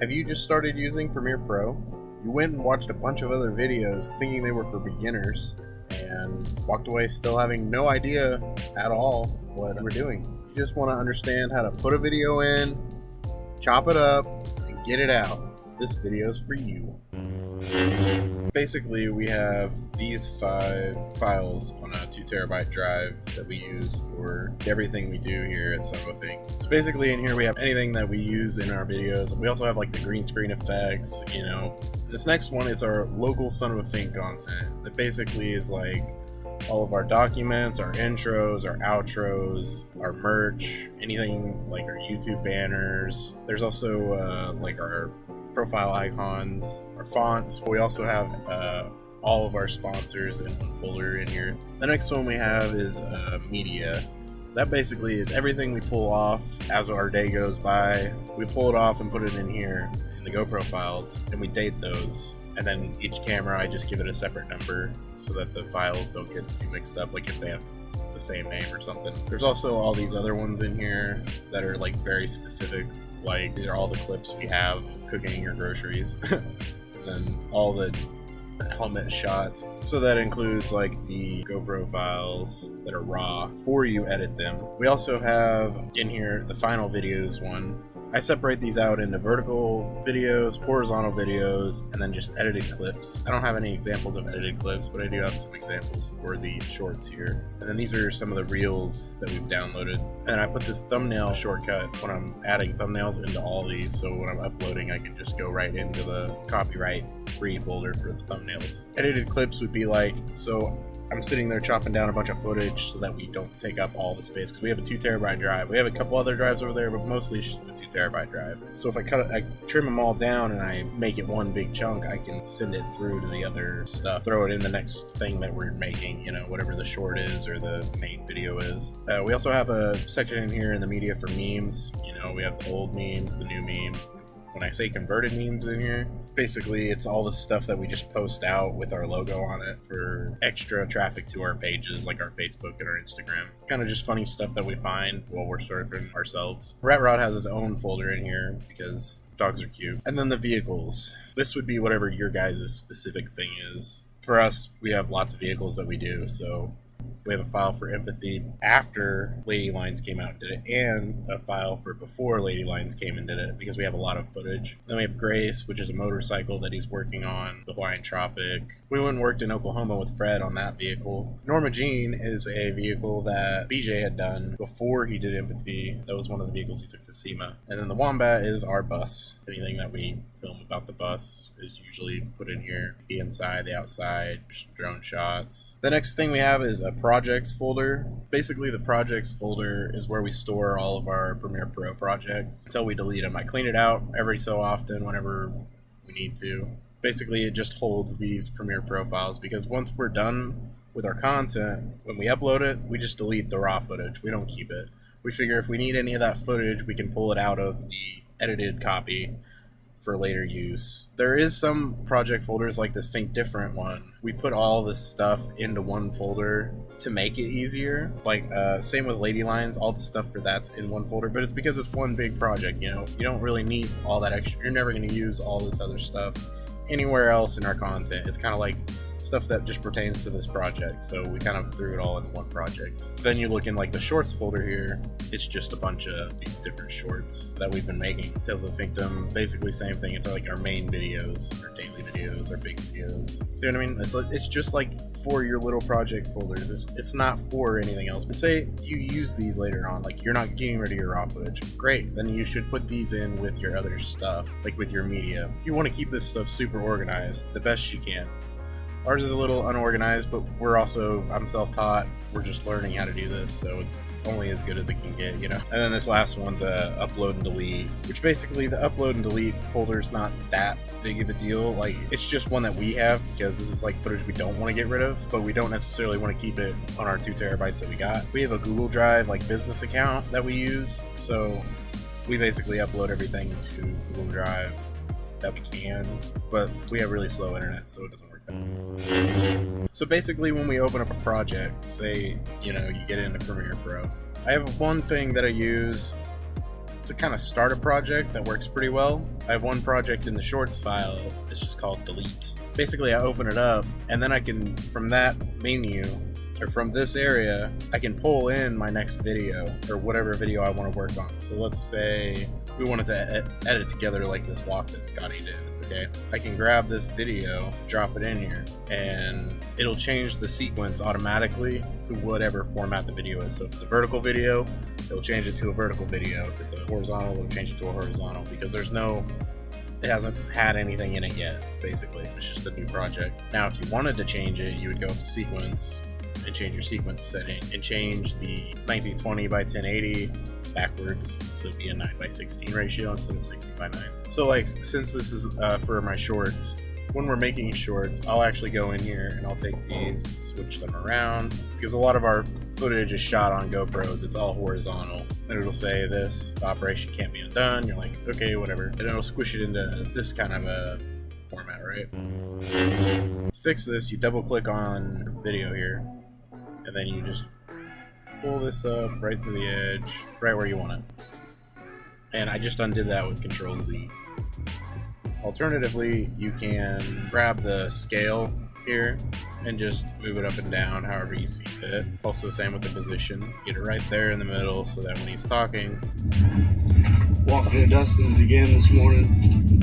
Have you just started using Premiere Pro? You went and watched a bunch of other videos thinking they were for beginners and walked away still having no idea at all what you were doing. You just want to understand how to put a video in, chop it up, and get it out. This video is for you. Basically, we have these 5 files on a 2 terabyte drive that we use for everything we do here at Fink. So basically in here we have anything that we use in our videos. We also have like the green screen effects, you know. This next one is our local Fink content. That basically is like all of our documents, our intros, our outros, our merch, anything like our YouTube banners. There's also like our profile icons, our fonts. We also have all of our sponsors in one folder in here. The next one we have is media. That basically is everything we pull off as our day goes by. We pull it off and put it in here in the GoPro files, and we date those. And then each camera, I just give it a separate number so that the files don't get too mixed up, like if they have the same name or something. There's also all these other ones in here that are like very specific. Like these are all the clips we have of cooking or groceries. And then all the helmet shots. So that includes like the GoPro files that are raw before you edit them. We also have in here the final videos one. I separate these out into vertical videos, horizontal videos, and then just edited clips. I don't have any examples of edited clips, but I do have some examples for the shorts here. And then these are some of the reels that we've downloaded. And I put this thumbnail shortcut when I'm adding thumbnails into all these, so when I'm uploading I can just go right into the copyright free folder for the thumbnails. Edited clips would be like, so I'm sitting there chopping down a bunch of footage so that we don't take up all the space, because we have a 2 terabyte drive. We have a couple other drives over there, but mostly it's just the 2 terabyte drive. So if I trim them all down and I make it one big chunk, I can send it through to the other stuff, throw it in the next thing that we're making, you know, whatever the short is or the main video is. We also have a section in here in the media for memes. You know, we have the old memes, the new memes. When I say converted memes in here, basically it's all the stuff that we just post out with our logo on it for extra traffic to our pages, like our Facebook and our Instagram. It's kind of just funny stuff that we find while we're surfing ourselves. Rat Rod has his own folder in here because dogs are cute. And then the vehicles. This would be whatever your guys' specific thing is. For us, we have lots of vehicles that we do, so we have a file for empathy after Lady Lines came out and did it, and a file for before Lady Lines came and did it, because we have a lot of footage. Then we have Grace, which is a motorcycle that he's working on, the Hawaiian Tropic. We went and worked in Oklahoma with Fred on that vehicle. Norma Jean is a vehicle that BJ had done before he did empathy. That was one of the vehicles he took to SEMA. And then the Wombat is our bus. Anything that we film about the bus is usually put in here. The inside, the outside, drone shots. The next thing we have is a projects folder. Basically, the projects folder is where we store all of our Premiere Pro projects until we delete them. I clean it out every so often whenever we need to. Basically, it just holds these Premiere Pro files, because once we're done with our content, when we upload it, we just delete the raw footage. We don't keep it. We figure if we need any of that footage, we can pull it out of the edited copy for later use. There is some project folders like this Fink Different one. We put all this stuff into one folder to make it easier. Like same with Lady Lines, all the stuff for that's in one folder, but it's because it's one big project, you know. You don't really need all that extra. You're never going to use all this other stuff anywhere else in our content. It's kind of like stuff that just pertains to this project, so we kind of threw it all in one project. Then you look in like the shorts folder here, it's just a bunch of these different shorts that we've been making. Tales of Finkdom, basically same thing. It's like our main videos, our daily videos, our big videos. See what I mean? It's just like for your little project folders. It's not for anything else. But say you use these later on, like you're not getting rid of your raw footage. Great, then you should put these in with your other stuff, like with your media. You want to keep this stuff super organized the best you can. Ours is a little unorganized, but I'm self-taught. We're just learning how to do this, so it's only as good as it can get, you know? And then this last one's upload and delete, which basically the upload and delete folder is not that big of a deal. Like, it's just one that we have because this is like footage we don't want to get rid of, but we don't necessarily want to keep it on our 2 terabytes that we got. We have a Google Drive, like, business account that we use, so we basically upload everything to Google Drive that we can, but we have really slow internet, so it doesn't work. So basically, when we open up a project, say, you know, you get into Premiere Pro, I have one thing that I use to kind of start a project that works pretty well, I have one project in the shorts file. It's just called delete. Basically, I open it up, and then I can, from that menu, or from this area, I can pull in my next video, or whatever video I want to work on. So let's say we wanted to edit together like this walk that Scotty did, okay? I can grab this video, drop it in here, and it'll change the sequence automatically to whatever format the video is. So if it's a vertical video, it'll change it to a vertical video. If it's a horizontal, it'll change it to a horizontal, because it hasn't had anything in it yet, basically. It's just a new project. Now, if you wanted to change it, you would go to sequence and change your sequence setting and change the 1920 by 1080 backwards, so it'd be a 9:16 ratio instead of 60:9. So like, since this is for my shorts, when we're making shorts, I'll actually go in here and I'll take these, switch them around, because a lot of our footage is shot on GoPros. It's all horizontal, and it'll say this, the operation can't be undone. You're like, okay, whatever, and it'll squish it into this kind of a format, right? To fix this, you double click on video here, and then you just pull this up right to the edge, right where you want it. And I just undid that with Control Z. Alternatively, you can grab the scale here and just move it up and down however you see fit. Also, same with the position. Get it right there in the middle so that when he's talking. Walking to Dustin's again this morning.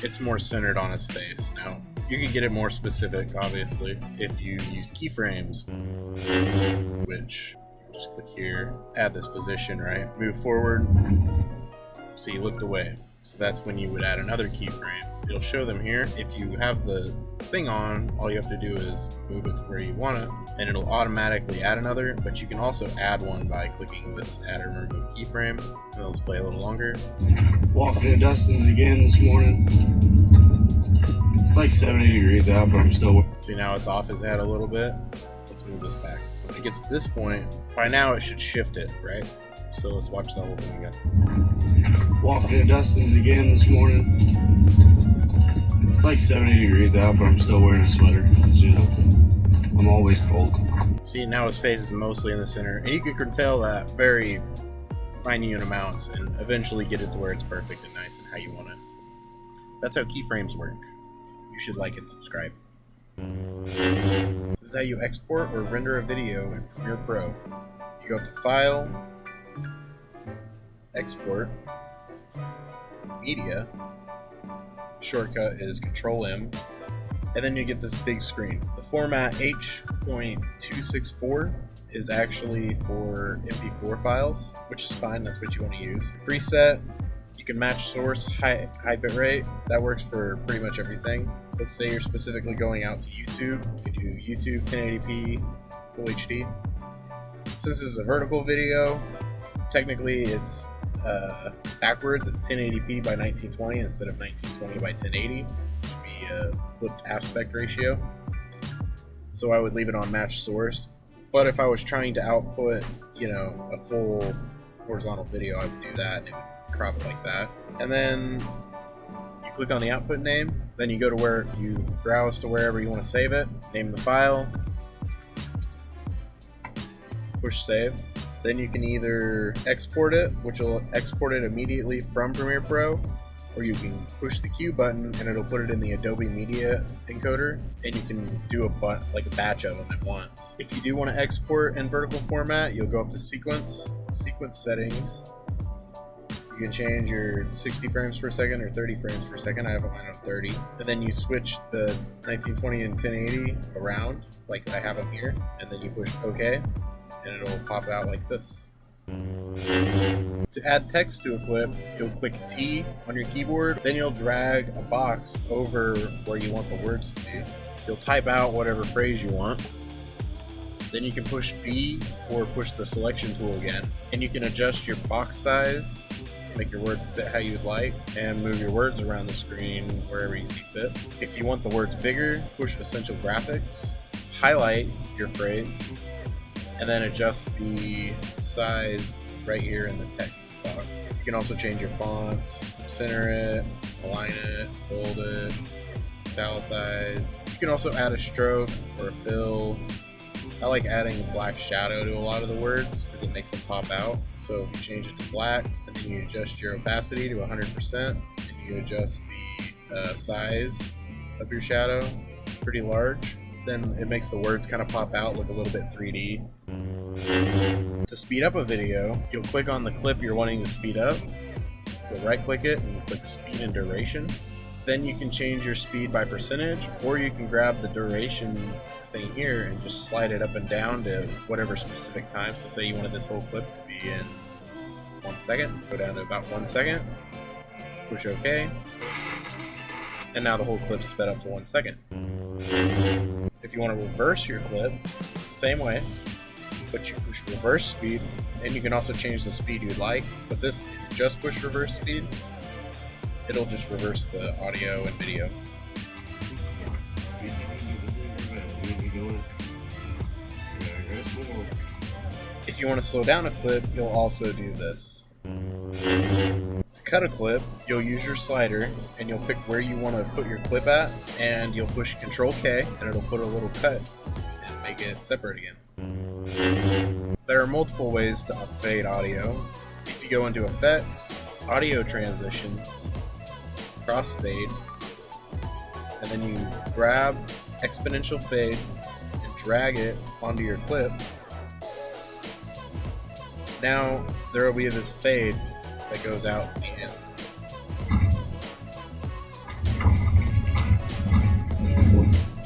It's more centered on his face. Now, you can get it more specific, obviously, if you use keyframes, which just click here, add this position, right? Move forward, so you looked away. So that's when you would add another keyframe. It'll show them here. If you have the thing on, all you have to do is move it to where you want it, and it'll automatically add another, but you can also add one by clicking this add or remove keyframe, and let's play a little longer. Walking to Dustin's again this morning. It's like 70 degrees out, but I'm still... See, now it's off his head a little bit. Let's move this back. When it gets to this point, by now it should shift it, right? So let's watch the whole thing again. Walking to Dustin's again this morning. It's like 70 degrees out, but I'm still wearing a sweater. You know, I'm always cold. See, now his face is mostly in the center, and you can curtail that very minute amounts and eventually get it to where it's perfect and nice and how you want it. That's how keyframes work. You should like and subscribe. This is how you export or render a video in Premiere Pro. You go up to File, Export, Media, shortcut is Control-M, and then you get this big screen. The format H.264 is actually for MP4 files, which is fine, that's what you want to use. Preset, you can match source, high bitrate, that works for pretty much everything. Let's say you're specifically going out to YouTube, you can do YouTube 1080p, Full HD. Since this is a vertical video, technically it's backwards, it's 1080p by 1920 instead of 1920 by 1080, which would be a flipped aspect ratio. So I would leave it on match source. But if I was trying to output, you know, a full horizontal video, I would do that and it would crop it like that. And then you click on the output name, then you go to where you browse to wherever you want to save it, name the file, push save. Then you can either export it, which will export it immediately from Premiere Pro, or you can push the Q button and it'll put it in the Adobe Media Encoder, and you can do a batch of them at once. If you do want to export in vertical format, you'll go up to Sequence Settings. You can change your 60 frames per second or 30 frames per second. I have mine on 30. And then you switch the 1920 and 1080 around, like I have them here, and then you push OK, and it'll pop out like this. To add text to a clip, you'll click T on your keyboard, then you'll drag a box over where you want the words to be. You'll type out whatever phrase you want. Then you can push B or push the selection tool again, and you can adjust your box size to make your words fit how you'd like, and move your words around the screen wherever you see fit. If you want the words bigger, push Essential Graphics, highlight your phrase, and then adjust the size right here in the text box. You can also change your fonts, center it, align it, bold it, italicize. You can also add a stroke or a fill. I like adding black shadow to a lot of the words because it makes them pop out. So if you change it to black and and you adjust your opacity to 100%, and you adjust the size of your shadow pretty large, then it makes the words kind of pop out, look a little bit 3D. To speed up a video, you'll click on the clip you're wanting to speed up, you'll right click it and click speed and duration. Then you can change your speed by percentage, or you can grab the duration thing here and just slide it up and down to whatever specific time. So say you wanted this whole clip to be in 1 second, go down to about 1 second, push OK, and now the whole clip's sped up to 1 second. If you want to reverse your clip, same way, but you push reverse speed, and you can also change the speed you'd like. But this, if you just push reverse speed, it'll just reverse the audio and video. If you want to slow down a clip, you'll also do this. To cut a clip, you'll use your slider and you'll pick where you want to put your clip at, and you'll push Control K and it'll put a little cut and make it separate again. There are multiple ways to fade audio. If you go into Effects, Audio Transitions, Crossfade, and then you grab Exponential Fade and drag it onto your clip. Now there will be this fade that goes out to the end.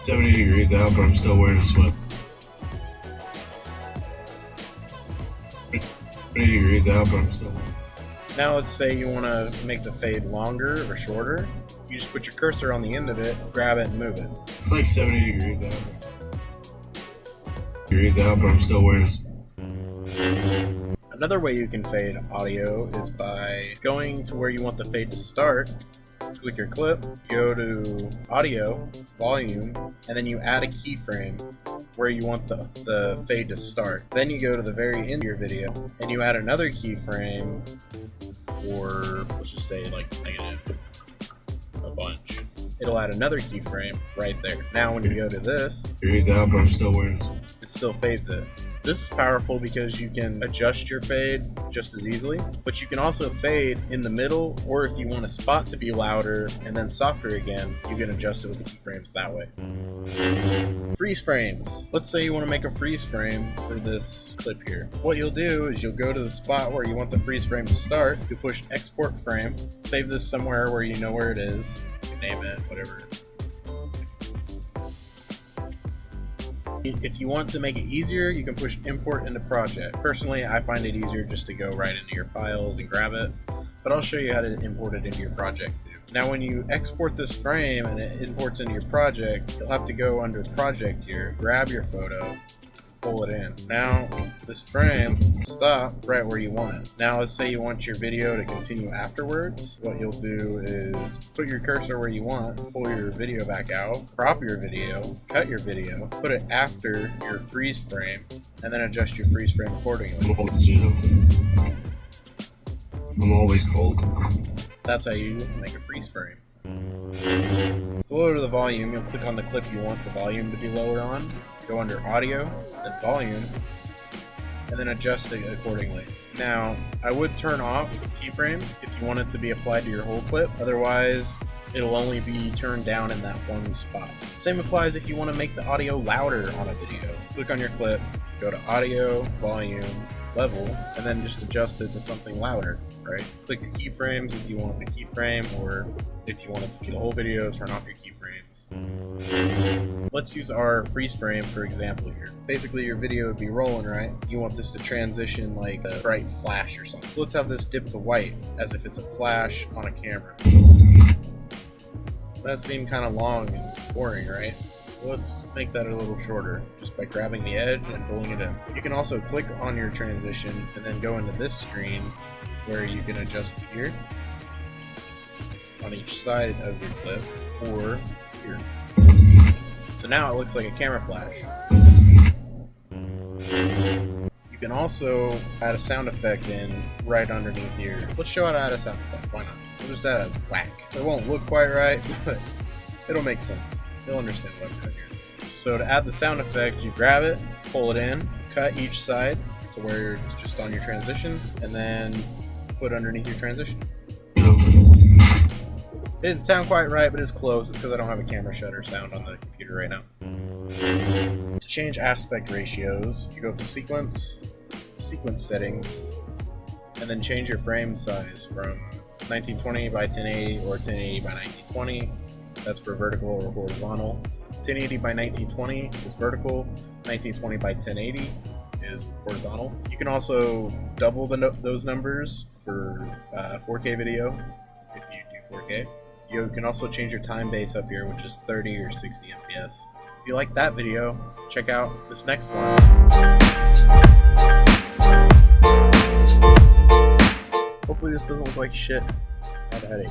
70 degrees out, but I'm still wearing a sweater. 70 degrees out, but I'm still wearing. Now let's say you want to make the fade longer or shorter. You just put your cursor on the end of it, grab it, and move it. It's like 70 degrees out. Degrees out, but I'm still wearing a sweater. Another way you can fade audio is by going to where you want the fade to start. Click your clip, go to Audio, Volume, and then you add a keyframe where you want the fade to start. Then you go to the very end of your video and you add another keyframe for, let's just say like negative a bunch. It'll add another keyframe right there. Now when you go to this, Degrees out, but I'm still wearing a it still fades it. This is powerful because you can adjust your fade just as easily, but you can also fade in the middle, or if you want a spot to be louder and then softer again, you can adjust it with the keyframes that way. Freeze frames. Let's say you want to make a freeze frame for this clip here. What you'll do is you'll go to the spot where you want the freeze frame to start, you push export frame, save this somewhere where you know where it is, you can name it, whatever. If you want to make it easier, you can push import into project. Personally, I find it easier just to go right into your files and grab it, but I'll show you how to import it into your project too. Now when you export this frame and it imports into your project, you'll have to go under project here, grab your photo, pull it in. Now this frame stop right where you want it. Now let's say you want your video to continue afterwards. What you'll do is put your cursor where you want, pull your video back out, crop your video, cut your video, put it after your freeze frame, and then adjust your freeze frame accordingly. I'm always cold. That's how you make a freeze frame. So lower the volume, you'll click on the clip you want the volume to be lower on, go under audio, then volume, and then adjust it accordingly. Now, I would turn off keyframes if you want it to be applied to your whole clip, otherwise it'll only be turned down in that one spot. Same applies if you want to make the audio louder on a video. Click on your clip, go to audio, volume, level, and then just adjust it to something louder, right? Click your keyframes if you want the keyframe, or if you want it to be the whole video, turn off your keyframes. Let's use our freeze frame for example here. Basically your video would be rolling, right? You want this to transition like a bright flash or something. So let's have this dip to white as if it's a flash on a camera. That seemed kind of long and boring, right? So let's make that a little shorter just by grabbing the edge and pulling it in. You can also click on your transition and then go into this screen where you can adjust it here on each side of your clip or here. So now it looks like a camera flash. You can also add a sound effect in right underneath here. Let's show how to add a sound effect, why not? We'll just add a whack. It won't look quite right, but it'll make sense. You'll understand what I'm doing here. So to add the sound effect, you grab it, pull it in, cut each side to where it's just on your transition, and then put underneath your transition. Okay. It didn't sound quite right, but it's close. It's because I don't have a camera shutter sound on the computer right now. To change aspect ratios, you go to sequence settings, and then change your frame size from 1920 by 1080 or 1080 by 1920. That's for vertical or horizontal. 1080 by 1920 is vertical. 1920 by 1080 is horizontal. You can also double those numbers for 4K video if you do 4K. You can also change your time base up here, which is 30 or 60 FPS. If you like that video, check out this next one. Hopefully this doesn't look like shit. I have a headache.